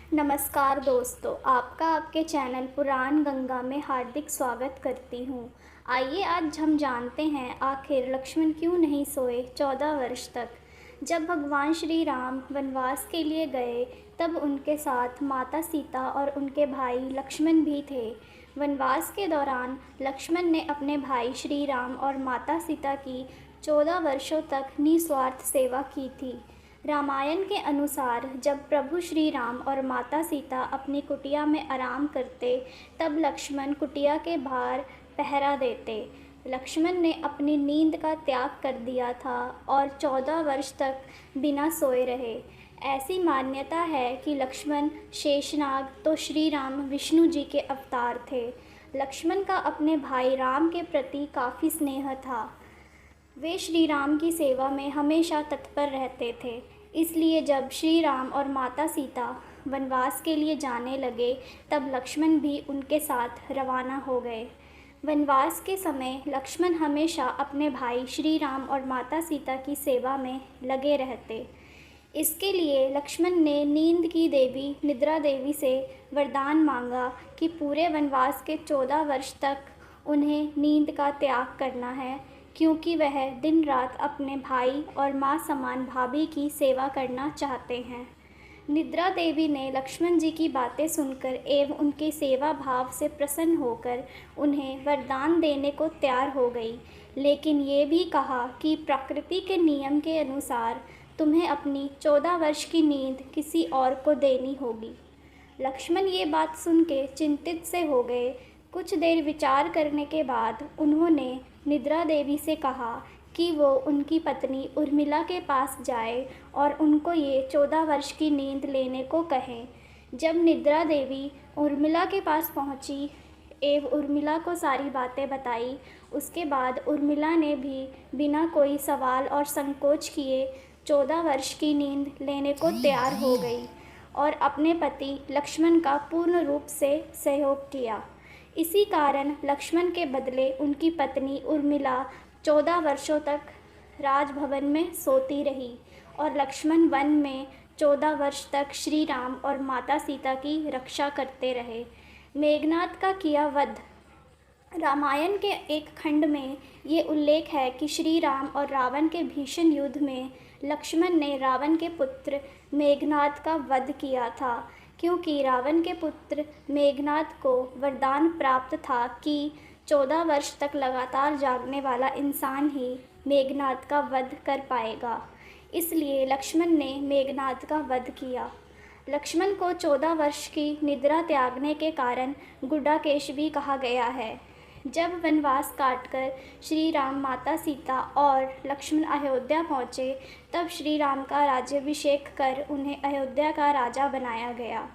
नमस्कार दोस्तों, आपका आपके चैनल पुराण गंगा में हार्दिक स्वागत करती हूँ। आइए आज हम जानते हैं आखिर लक्ष्मण क्यों नहीं सोए 14 वर्ष तक। जब भगवान श्री राम वनवास के लिए गए तब उनके साथ माता सीता और उनके भाई लक्ष्मण भी थे। वनवास के दौरान लक्ष्मण ने अपने भाई श्री राम और माता सीता की 14 वर्षों तक निस्वार्थ सेवा की थी। रामायण के अनुसार जब प्रभु श्री राम और माता सीता अपनी कुटिया में आराम करते तब लक्ष्मण कुटिया के बाहर पहरा देते। लक्ष्मण ने अपनी नींद का त्याग कर दिया था और 14 वर्ष तक बिना सोए रहे। ऐसी मान्यता है कि लक्ष्मण शेषनाग तो श्री राम विष्णु जी के अवतार थे। लक्ष्मण का अपने भाई राम के प्रति काफ़ी स्नेह था। वे श्री राम की सेवा में हमेशा तत्पर रहते थे। इसलिए जब श्री राम और माता सीता वनवास के लिए जाने लगे तब लक्ष्मण भी उनके साथ रवाना हो गए। वनवास के समय लक्ष्मण हमेशा अपने भाई श्री राम और माता सीता की सेवा में लगे रहते। इसके लिए लक्ष्मण ने नींद की देवी निद्रा देवी से वरदान मांगा कि पूरे वनवास के 14 वर्ष तक उन्हें नींद का त्याग करना है, क्योंकि वह दिन रात अपने भाई और माँ समान भाभी की सेवा करना चाहते हैं। निद्रा देवी ने लक्ष्मण जी की बातें सुनकर एवं उनके सेवा भाव से प्रसन्न होकर उन्हें वरदान देने को तैयार हो गई, लेकिन ये भी कहा कि प्रकृति के नियम के अनुसार तुम्हें अपनी 14 वर्ष की नींद किसी और को देनी होगी। लक्ष्मण ये बात सुन के चिंतित से हो गए। कुछ देर विचार करने के बाद उन्होंने निद्रा देवी से कहा कि वो उनकी पत्नी उर्मिला के पास जाए और उनको ये 14 वर्ष की नींद लेने को कहें। जब निद्रा देवी उर्मिला के पास पहुंची एवं उर्मिला को सारी बातें बताई, उसके बाद उर्मिला ने भी बिना कोई सवाल और संकोच किए 14 वर्ष की नींद लेने को तैयार हो गई और अपने पति लक्ष्मण का पूर्ण रूप से सहयोग किया। इसी कारण लक्ष्मण के बदले उनकी पत्नी उर्मिला 14 वर्षों तक राजभवन में सोती रही और लक्ष्मण वन में 14 वर्ष तक श्री राम और माता सीता की रक्षा करते रहे। मेघनाद का किया वध। रामायण के एक खंड में ये उल्लेख है कि श्री राम और रावण के भीषण युद्ध में लक्ष्मण ने रावण के पुत्र मेघनाद का वध किया था, क्योंकि रावण के पुत्र मेघनाद को वरदान प्राप्त था कि 14 वर्ष तक लगातार जागने वाला इंसान ही मेघनाद का वध कर पाएगा। इसलिए लक्ष्मण ने मेघनाद का वध किया। लक्ष्मण को 14 वर्ष की निद्रा त्यागने के कारण गुडाकेश भी कहा गया है। जब वनवास काटकर श्री राम, माता सीता और लक्ष्मण अयोध्या पहुँचे तब श्री राम का राज्याभिषेक कर उन्हें अयोध्या का राजा बनाया गया।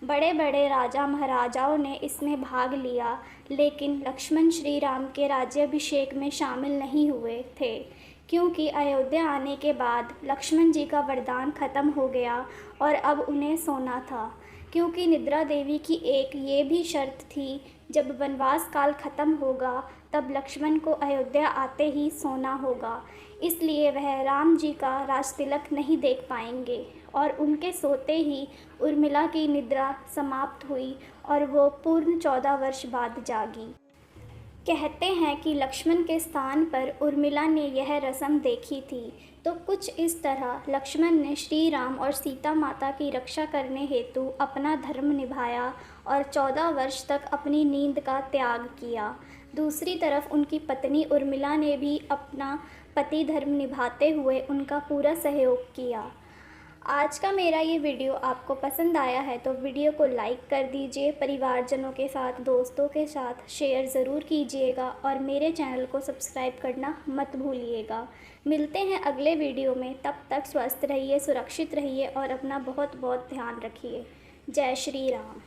बड़े बड़े राजा महाराजाओं ने इसमें भाग लिया, लेकिन लक्ष्मण श्री राम के राज्याभिषेक में शामिल नहीं हुए थे, क्योंकि अयोध्या आने के बाद लक्ष्मण जी का वरदान खत्म हो गया और अब उन्हें सोना था। क्योंकि निद्रा देवी की एक ये भी शर्त थी, जब वनवास काल खत्म होगा तब लक्ष्मण को अयोध्या आते ही सोना होगा, इसलिए वह राम जी का राजतिलक नहीं देख पाएंगे और उनके सोते ही उर्मिला की निद्रा समाप्त हुई और वो पूर्ण 14 वर्ष बाद जागी। कहते हैं कि लक्ष्मण के स्थान पर उर्मिला ने यह रस्म देखी थी, तो कुछ इस तरह लक्ष्मण ने श्री राम और सीता माता की रक्षा करने हेतु अपना धर्म निभाया और 14 वर्ष तक अपनी नींद का त्याग किया। दूसरी तरफ उनकी पत्नी उर्मिला ने भी अपना पति धर्म निभाते हुए उनका पूरा सहयोग किया। आज का मेरा ये वीडियो आपको पसंद आया है तो वीडियो को लाइक कर दीजिए, परिवारजनों के साथ, दोस्तों के साथ शेयर ज़रूर कीजिएगा और मेरे चैनल को सब्सक्राइब करना मत भूलिएगा। मिलते हैं अगले वीडियो में, तब तक स्वस्थ रहिए, सुरक्षित रहिए और अपना बहुत बहुत ध्यान रखिए। जय श्री राम।